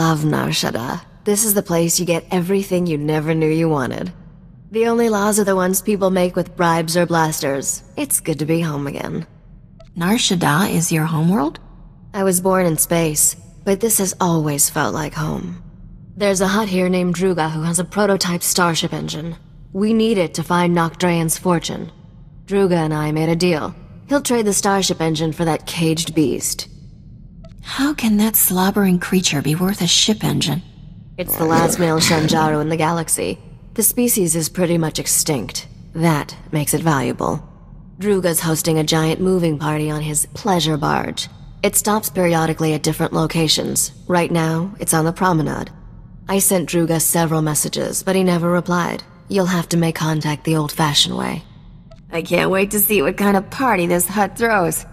love Nar Shaddaa. This is the place you get everything you never knew you wanted. The only laws are the ones people make with bribes or blasters. It's good to be home again. Nar Shaddaa is your homeworld? I was born in space, but this has always felt like home. There's a hut here named Druga who has a prototype starship engine. We need it to find Nocdrayan's fortune. Druga and I made a deal. He'll trade the starship engine for that caged beast. How can that slobbering creature be worth a ship engine? It's the last male Shanjaru in the galaxy. The species is pretty much extinct. That makes it valuable. Druga's hosting a giant moving party on his pleasure barge. It stops periodically at different locations. Right now, it's on the promenade. I sent Druga several messages, but he never replied. You'll have to make contact the old-fashioned way. I can't wait to see what kind of party this hut throws.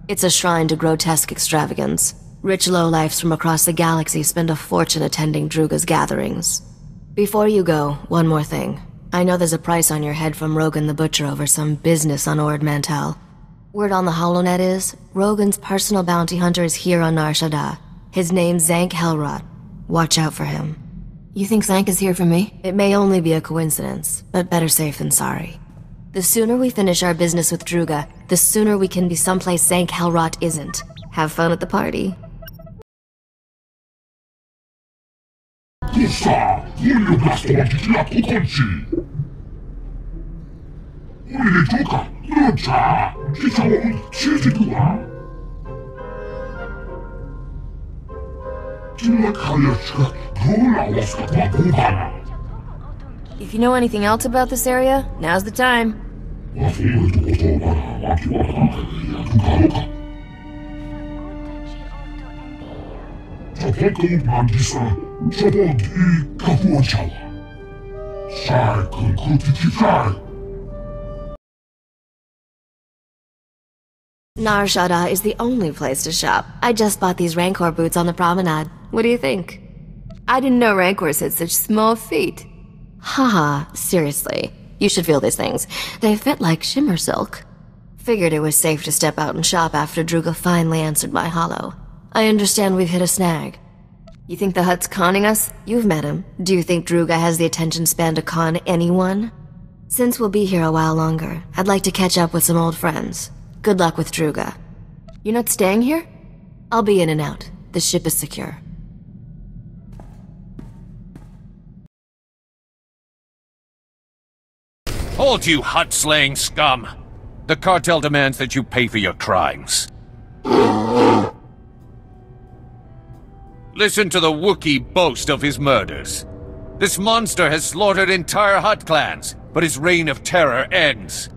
It's a shrine to grotesque extravagance. Rich lowlifes from across the galaxy spend a fortune attending Druga's gatherings. Before you go, one more thing. I know there's a price on your head from Rogan the Butcher over some business on Ord Mantell. Word on the HoloNet is, Rogan's personal bounty hunter is here on Nar Shaddaa. His name's Zank Helrot. Watch out for him. You think Zank is here for me? It may only be a coincidence, but better safe than sorry. The sooner we finish our business with Druga, the sooner we can be someplace Zank Helrot isn't. Have fun at the party. If you know anything else about this area, now's the time. Nar Shaddaa is the only place to shop. I just bought these Rancor boots on the promenade. What do you think? I didn't know Rancors had such small feet. Haha, seriously. You should feel these things. They fit like shimmer silk. Figured it was safe to step out and shop after Druga finally answered my holo. I understand we've hit a snag. You think the hut's conning us? You've met him. Do you think Druga has the attention span to con anyone? Since we'll be here a while longer, I'd like to catch up with some old friends. Good luck with Druga. You're not staying here? I'll be in and out. The ship is secure. Hold, you hut-slaying scum! The cartel demands that you pay for your crimes. Listen to the Wookiee boast of his murders. This monster has slaughtered entire hut clans, but his reign of terror ends.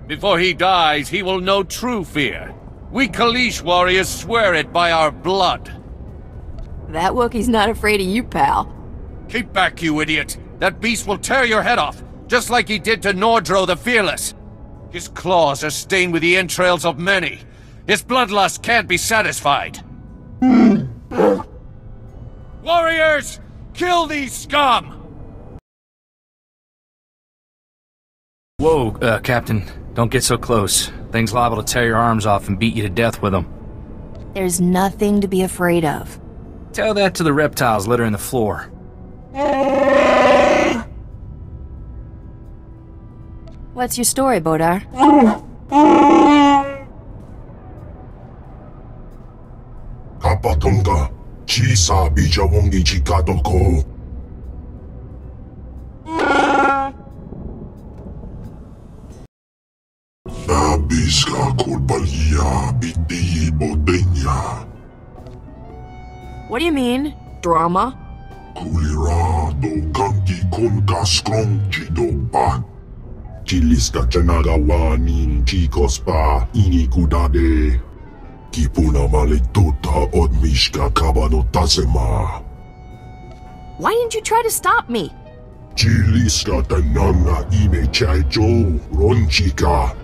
Before he dies, he will know true fear. We Kaleesh warriors swear it by our blood. That Wookiee's not afraid of you, pal. Keep back, you idiot! That beast will tear your head off, just like he did to Nordro the Fearless. His claws are stained with the entrails of many. His bloodlust can't be satisfied. Warriors! Kill these scum! Whoa, Captain. Don't get so close. Thing's liable to tear your arms off and beat you to death with them. There's nothing to be afraid of. Tell that to the reptiles littering the floor. What's your story, Bodar? Kapatonga, Chisa Bijawongi Chikatoko. Nabiska Kulbalia Biti Bodenya. What do you mean? Drama? Kulira do Ganti Konka Strong Chidoba. Chiliska Chanagawani Chikospa Inikudade. Kipuna Maletota Odmishka Kabano Tasema. Why didn't you try to stop me? Chiliska Tananga Ine Chaijo Ronchika.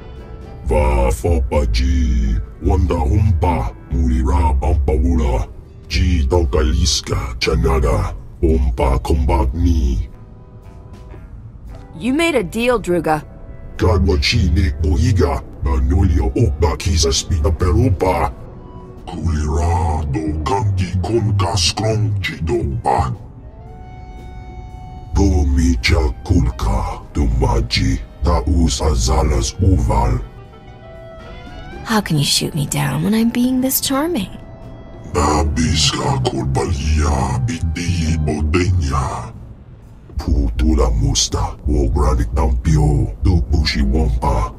Va Fopaji Wanda Humpa Murira Pampawula. Ji Tokaliska Chanada Pompa Kombatni. You made a deal, Druga. Kadwachine Oiga Nanulio Oka Kisa Spina Perupa Kulira do kanki kon kaskrong chidopan. Domicha kulka dumaji taus azalas uval. How can you shoot me down when I'm being this charming? Nabis ka kulbalia biti bodenya. Putula musta wogranik tampio do pushi wampa.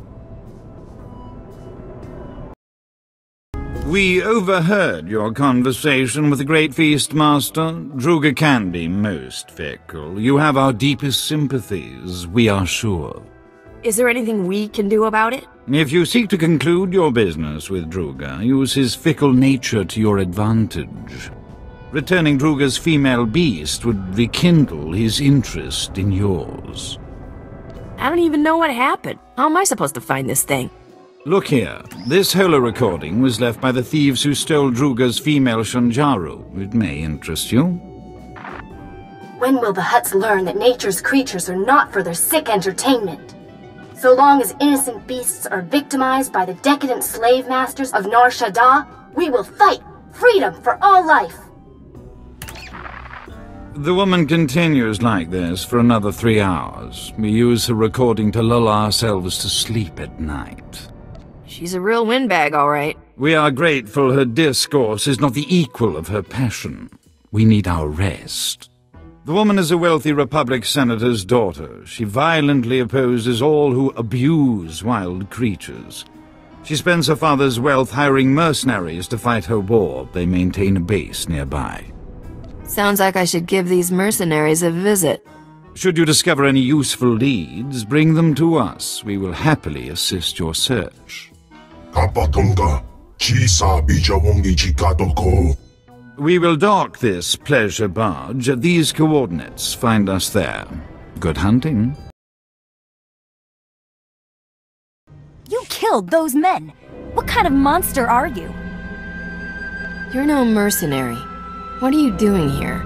We overheard your conversation with the Great Feast Master. Druga can be most fickle. You have our deepest sympathies, we are sure. Is there anything we can do about it? If you seek to conclude your business with Druga, use his fickle nature to your advantage. Returning Druga's female beast would rekindle his interest in yours. I don't even know what happened. How am I supposed to find this thing? Look here. This holo recording was left by the thieves who stole Druga's female Shanjaru. It may interest you. When will the Hutts learn that nature's creatures are not for their sick entertainment? So long as innocent beasts are victimized by the decadent slave masters of Nar Shaddaa, we will fight freedom for all life! The woman continues like this for another 3 hours. We use her recording to lull ourselves to sleep at night. She's a real windbag, all right. We are grateful her discourse is not the equal of her passion. We need our rest. The woman is a wealthy Republic senator's daughter. She violently opposes all who abuse wild creatures. She spends her father's wealth hiring mercenaries to fight her war. They maintain a base nearby. Sounds like I should give these mercenaries a visit. Should you discover any useful leads, bring them to us. We will happily assist your search. Kapatonga, chisa bijawongi chikatoko. We will dock this pleasure barge at these coordinates. Find us there. Good hunting. You killed those men! What kind of monster are you? You're no mercenary. What are you doing here?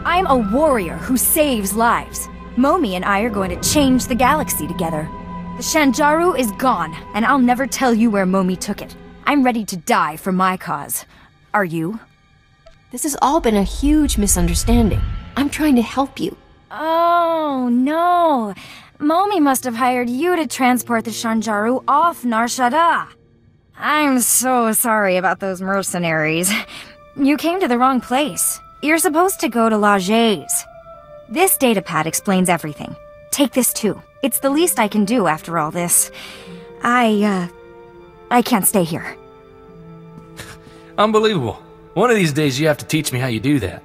I'm a warrior who saves lives. Momi and I are going to change the galaxy together. The Shanjaru is gone, and I'll never tell you where Momi took it. I'm ready to die for my cause. Are you? This has all been a huge misunderstanding. I'm trying to help you. Oh, no. Momi must have hired you to transport the Shanjaru off Nar Shaddaa. I'm so sorry about those mercenaries. You came to the wrong place. You're supposed to go to Laje's. This datapad explains everything. Take this too. It's the least I can do after all this. I can't stay here. Unbelievable. One of these days you have to teach me how you do that.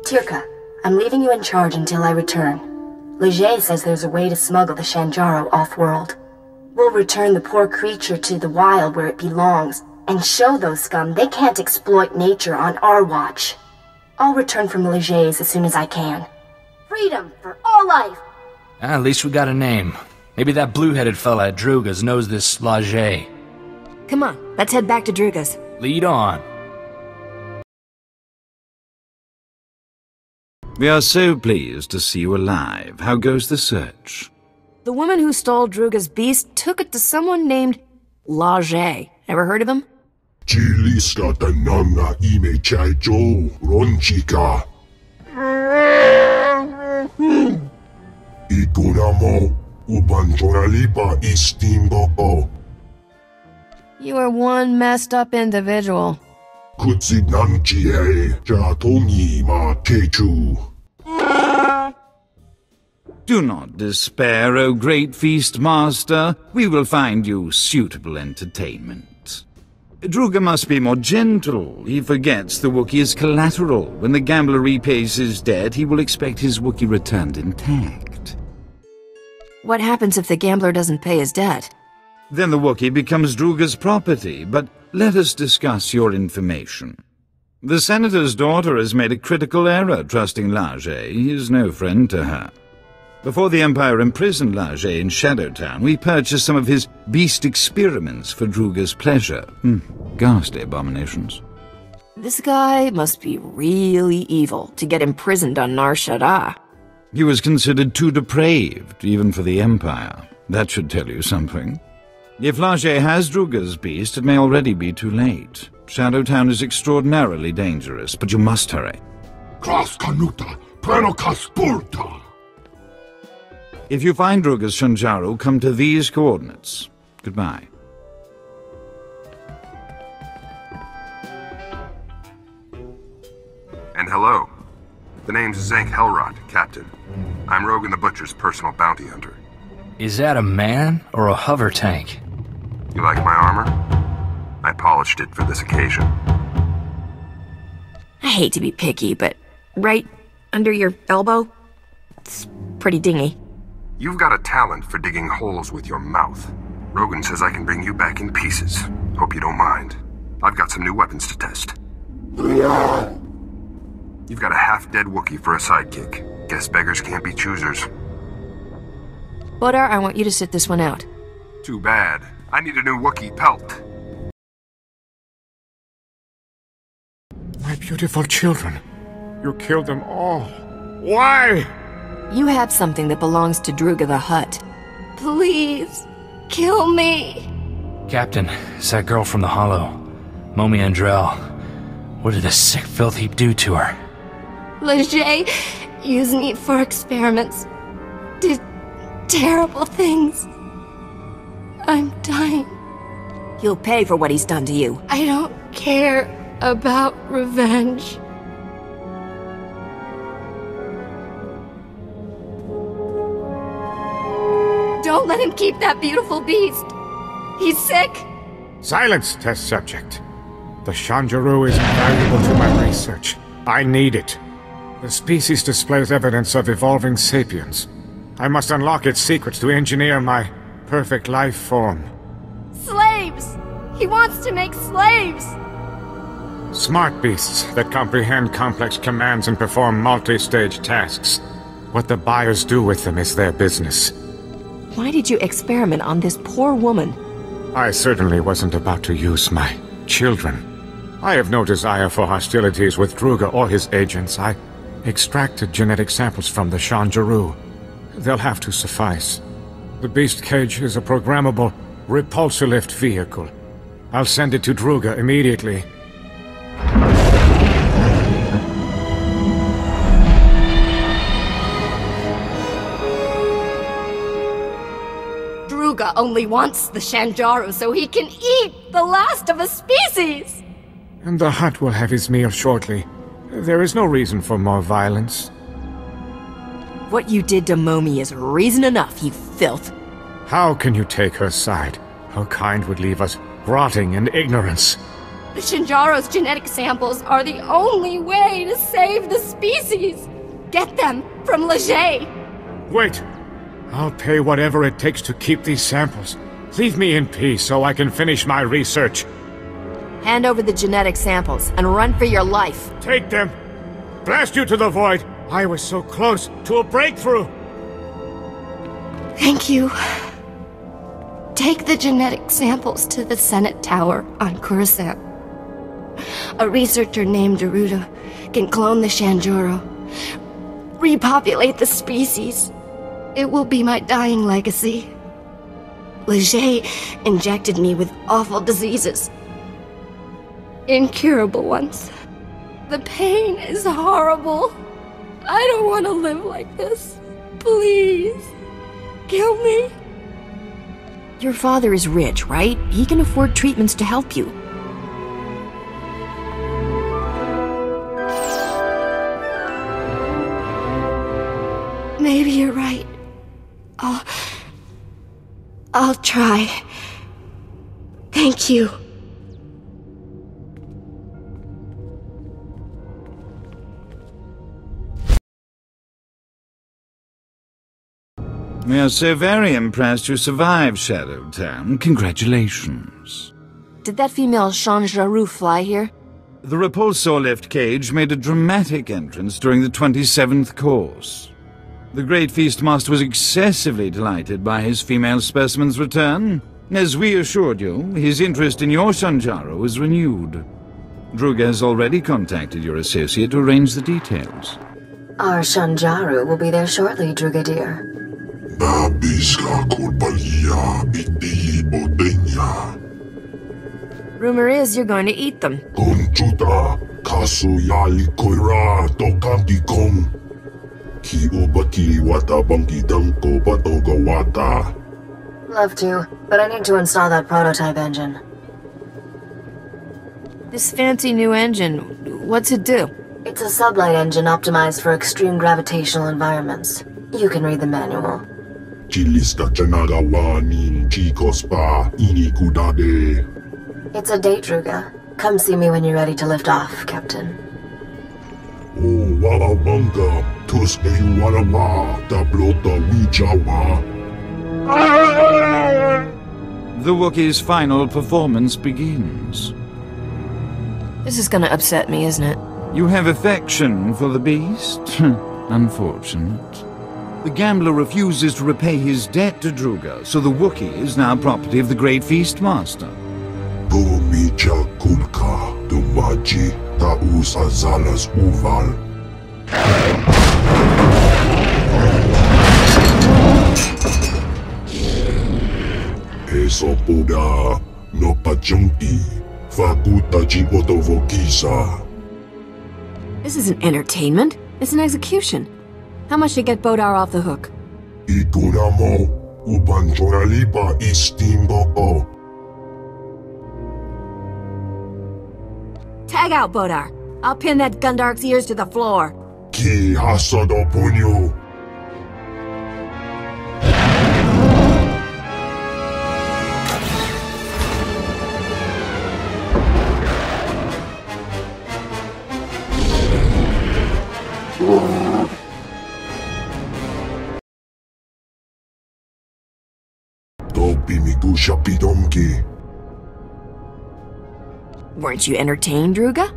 Tirka, I'm leaving you in charge until I return. Leger says there's a way to smuggle the Shanjaru off-world. We'll return the poor creature to the wild where it belongs, and show those scum they can't exploit nature on our watch. I'll return from Leger's as soon as I can. Freedom for all life! At least we got a name. Maybe that blue-headed fella at Druga's knows this Laje. Come on, let's head back to Druga's. Lead on. We are so pleased to see you alive. How goes the search? The woman who stole Druga's beast took it to someone named Laje. Ever heard of him? Chiliska tananga ime chaijo ronchika. Ikunamo ubanchoralipa istimbo. You are one messed up individual. Kutsinamchie jatongi ma kechu. Do not despair, O Great Feast Master. We will find you suitable entertainment. Druga must be more gentle. He forgets the Wookiee is collateral. When the gambler repays his debt, he will expect his Wookiee returned intact. What happens if the gambler doesn't pay his debt? Then the Wookiee becomes Druga's property, but let us discuss your information. The Senator's daughter has made a critical error trusting Laje. He is no friend to her. Before the Empire imprisoned Laje in Shadowtown, we purchased some of his beast experiments for Druga's pleasure. Ghastly abominations. This guy must be really evil to get imprisoned on Nar Shaddaa. He was considered too depraved, even for the Empire. That should tell you something. If Lage has Druga's beast, it may already be too late. Shadowtown is extraordinarily dangerous, but you must hurry. Kras kanuta, prenokas purta. If you find Druga's Shanjaru, come to these coordinates. Goodbye. And hello. The name's Zank Helrot, Captain. I'm Rogan the Butcher's personal bounty hunter. Is that a man or a hover tank? You like my armor? I polished it for this occasion. I hate to be picky, but right under your elbow, it's pretty dingy. You've got a talent for digging holes with your mouth. Rogan says I can bring you back in pieces. Hope you don't mind. I've got some new weapons to test. You've got a half-dead Wookiee for a sidekick. Guess beggars can't be choosers. SWTOR, I want you to sit this one out. Too bad. I need a new Wookiee pelt. My beautiful children. You killed them all. Why? You have something that belongs to Druga the Hutt. Please, kill me. Captain, it's that girl from the Hollow. Momi Andrell. What did the sick filth heap do to her? Leger used me for experiments. Did terrible things. I'm dying. He'll pay for what he's done to you. I don't care about revenge. Don't let him keep that beautiful beast. He's sick. Silence, test subject. The Shanjaru is invaluable to my research. I need it. The species displays evidence of evolving sapiens. I must unlock its secrets to engineer my perfect life form. Slaves! He wants to make slaves! Smart beasts that comprehend complex commands and perform multi-stage tasks. What the buyers do with them is their business. Why did you experiment on this poor woman? I certainly wasn't about to use my children. I have no desire for hostilities with Druga or his agents. I extracted genetic samples from the Shanjaru. They'll have to suffice. The beast cage is a programmable repulsor-lift vehicle. I'll send it to Druga immediately. Druga only wants the Shanjaru so he can eat the last of a species! And the Hutt will have his meal shortly. There is no reason for more violence. What you did to Momi is reason enough, you filth. How can you take her side? Her kind would leave us rotting in ignorance. The Shanjaru's genetic samples are the only way to save the species! Get them from Leger! Wait! I'll pay whatever it takes to keep these samples. Leave me in peace so I can finish my research. Hand over the genetic samples and run for your life. Take them! Blast you to the void! I was so close to a breakthrough! Thank you. Take the genetic samples to the Senate Tower on Coruscant. A researcher named Druga can clone the Shanjaru, repopulate the species. It will be my dying legacy. Leger injected me with awful diseases. Incurable ones. The pain is horrible. I don't want to live like this. Please, kill me. Your father is rich, right? He can afford treatments to help you. Maybe you're right. I'll try. Thank you. We are so very impressed you survived Shadowtown. Congratulations. Did that female Shanjaru fly here? The repulsor lift cage made a dramatic entrance during the 27th course. The Great Feastmaster was excessively delighted by his female specimen's return. As we assured you, his interest in your Shanjaru was renewed. Druga has already contacted your associate to arrange the details. Our Shanjaru will be there shortly, Druga dear. Rumor is you're going to eat them. Love to, but I need to install that prototype engine. This fancy new engine, what's it do? It's a sublight engine optimized for extreme gravitational environments. You can read the manual. It's a date, Druga. Come see me when you're ready to lift off, Captain. The Wookiee's final performance begins. This is gonna upset me, isn't it? You have affection for the beast? Unfortunate. The gambler refuses to repay his debt to Druga, so the Wookiee is now property of the Great Feastmaster. This isn't entertainment. It's an execution. How much to get Bodar off the hook? Tag out, Bodar. I'll pin that Gundark's ears to the floor. Weren't you entertained, Druga?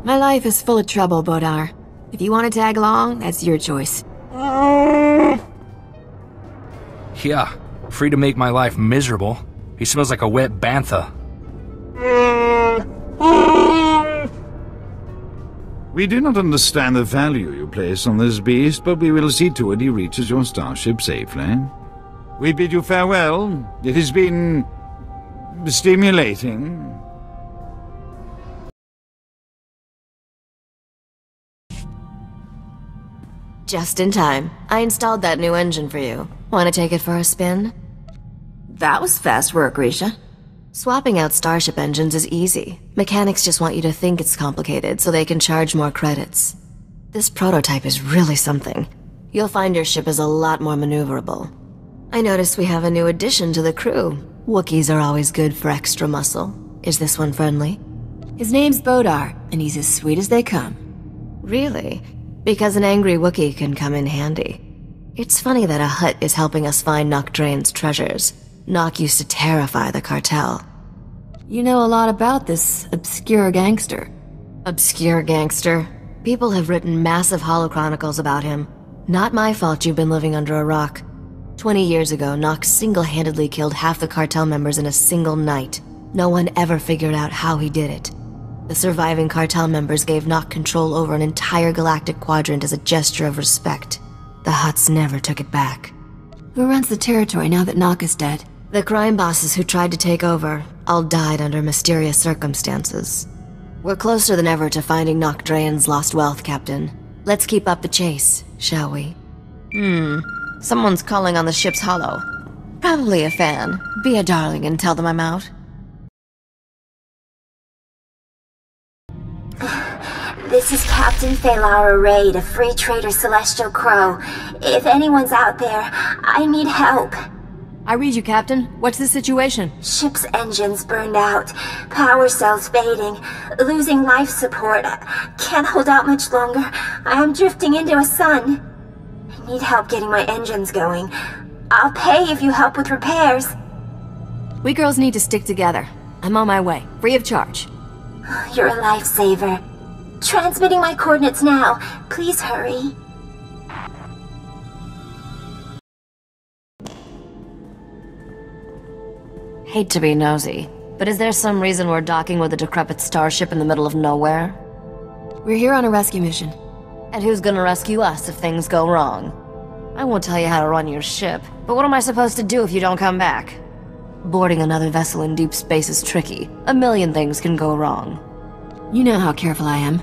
My life is full of trouble, Bodar. If you want to tag along, that's your choice. Yeah, free to make my life miserable. He smells like a wet bantha. We do not understand the value you place on this beast, but we will see to it he reaches your starship safely. We bid you farewell. It has been stimulating. Just in time. I installed that new engine for you. Want to take it for a spin? That was fast work, Risha. Swapping out starship engines is easy. Mechanics just want you to think it's complicated so they can charge more credits. This prototype is really something. You'll find your ship is a lot more maneuverable. I noticed we have a new addition to the crew. Wookiees are always good for extra muscle. Is this one friendly? His name's Bodar, and he's as sweet as they come. Really? Because an angry Wookiee can come in handy. It's funny that a Hutt is helping us find Nock Drain's treasures. Nock used to terrify the cartel. You know a lot about this obscure gangster. Obscure gangster? People have written massive holochronicles about him. Not my fault you've been living under a rock. 20 years ago, Nock single-handedly killed half the cartel members in a single night. No one ever figured out how he did it. The surviving cartel members gave Nock control over an entire galactic quadrant as a gesture of respect. The Hutts never took it back. Who runs the territory now that Nock is dead? The crime bosses who tried to take over all died under mysterious circumstances. We're closer than ever to finding Nock Drain's lost wealth, Captain. Let's keep up the chase, shall we? Someone's calling on the ship's holo. Probably a fan. Be a darling and tell them I'm out. This is Captain Phalara Raid of Free Trader Celestial Crow. If anyone's out there, I need help. I read you, Captain. What's the situation? Ship's engines burned out. Power cells fading. Losing life support. Can't hold out much longer. I am drifting into a sun. I need help getting my engines going. I'll pay if you help with repairs. We girls need to stick together. I'm on my way, free of charge. You're a lifesaver. Transmitting my coordinates now. Please hurry. Hate to be nosy, but is there some reason we're docking with a decrepit starship in the middle of nowhere? We're here on a rescue mission. And who's gonna rescue us if things go wrong? I won't tell you how to run your ship, but what am I supposed to do if you don't come back? Boarding another vessel in deep space is tricky. A million things can go wrong. You know how careful I am.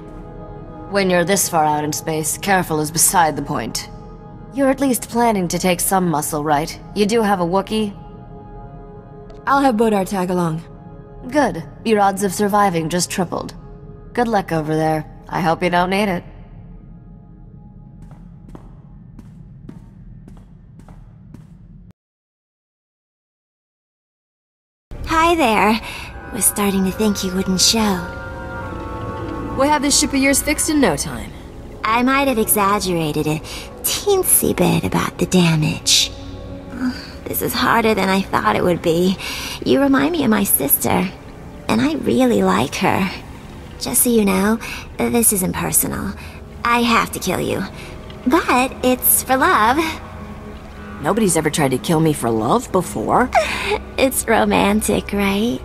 When you're this far out in space, careful is beside the point. You're at least planning to take some muscle, right? You do have a Wookiee? I'll have Bodar tag along. Good. Your odds of surviving just tripled. Good luck over there. I hope you don't need it. Hi there. Was starting to think you wouldn't show. We'll have this ship of yours fixed in no time. I might have exaggerated a teensy bit about the damage. This is harder than I thought it would be. You remind me of my sister, and I really like her. Just so you know, this isn't personal. I have to kill you. But it's for love. Nobody's ever tried to kill me for love before. It's romantic, right?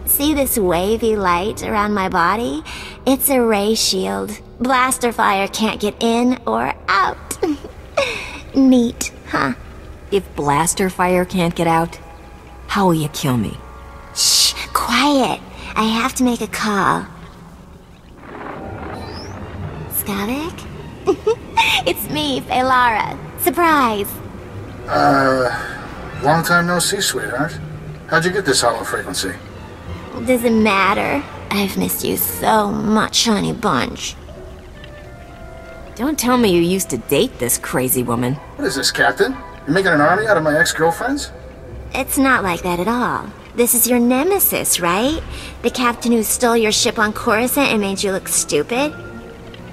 See this wavy light around my body? It's a ray shield. Blaster fire can't get in or out. Neat, huh? If blaster fire can't get out, how will you kill me? Shh, quiet. I have to make a call. Skavik? It's me, Feylara. Surprise. Long time no see, sweetheart. How'd you get this hollow frequency? Doesn't matter. I've missed you so much, honey bunch. Don't tell me you used to date this crazy woman. What is this, Captain? You're making an army out of my ex-girlfriends? It's not like that at all. This is your nemesis, right? The captain who stole your ship on Coruscant and made you look stupid?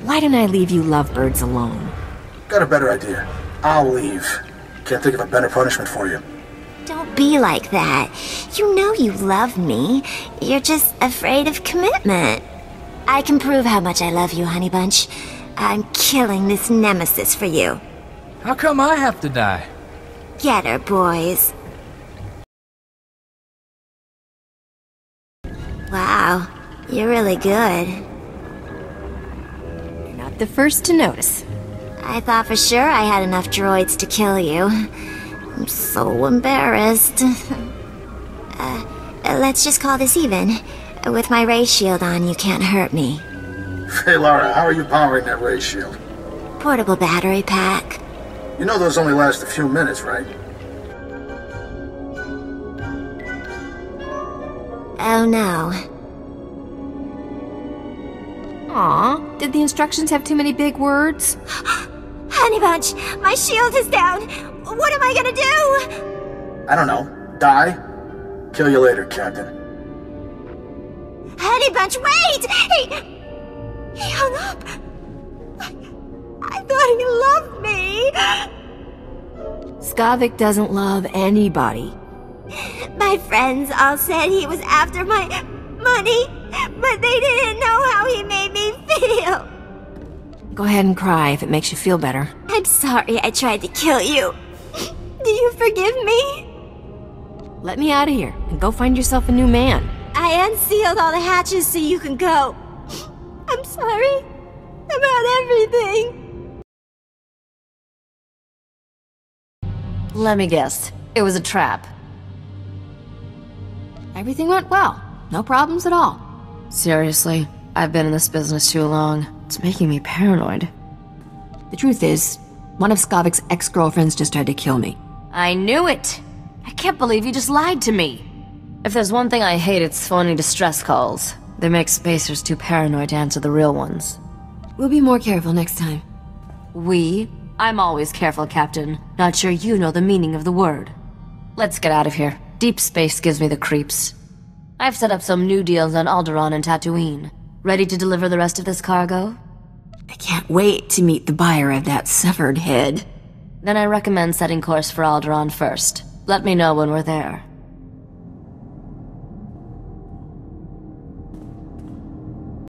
Why didn't I leave you lovebirds alone? Got a better idea. I'll leave. Can't think of a better punishment for you. Don't be like that. You know you love me. You're just afraid of commitment. I can prove how much I love you, honey bunch. I'm killing this nemesis for you. How come I have to die? Get her, boys. Wow, you're really good. You're not the first to notice. I thought for sure I had enough droids to kill you. I'm so embarrassed. Let's just call this even. With my ray shield on, you can't hurt me. Hey, Lara, how are you powering that ray shield? Portable battery pack. You know those only last a few minutes, right? Oh no. Aw, did the instructions have too many big words? Honey Bunch, my shield is down. What am I gonna do? I don't know. Die? Kill you later, Captain. Honey Bunch, wait! He hung up. I thought he loved me. Skavik doesn't love anybody. My friends all said he was after my money, but they didn't know how he made me feel. Go ahead and cry if it makes you feel better. I'm sorry I tried to kill you. Do you forgive me? Let me out of here and go find yourself a new man. I unsealed all the hatches so you can go. I'm sorry about everything. Let me guess. It was a trap. Everything went well. No problems at all. Seriously, I've been in this business too long. It's making me paranoid. The truth is, one of Skavik's ex-girlfriends just tried to kill me. I knew it! I can't believe you just lied to me! If there's one thing I hate, it's phoning distress calls. They make spacers too paranoid to answer the real ones. We'll be more careful next time. We? I'm always careful, Captain. Not sure you know the meaning of the word. Let's get out of here. Deep space gives me the creeps. I've set up some new deals on Alderaan and Tatooine. Ready to deliver the rest of this cargo? I can't wait to meet the buyer of that severed head. Then I recommend setting course for Alderaan first. Let me know when we're there.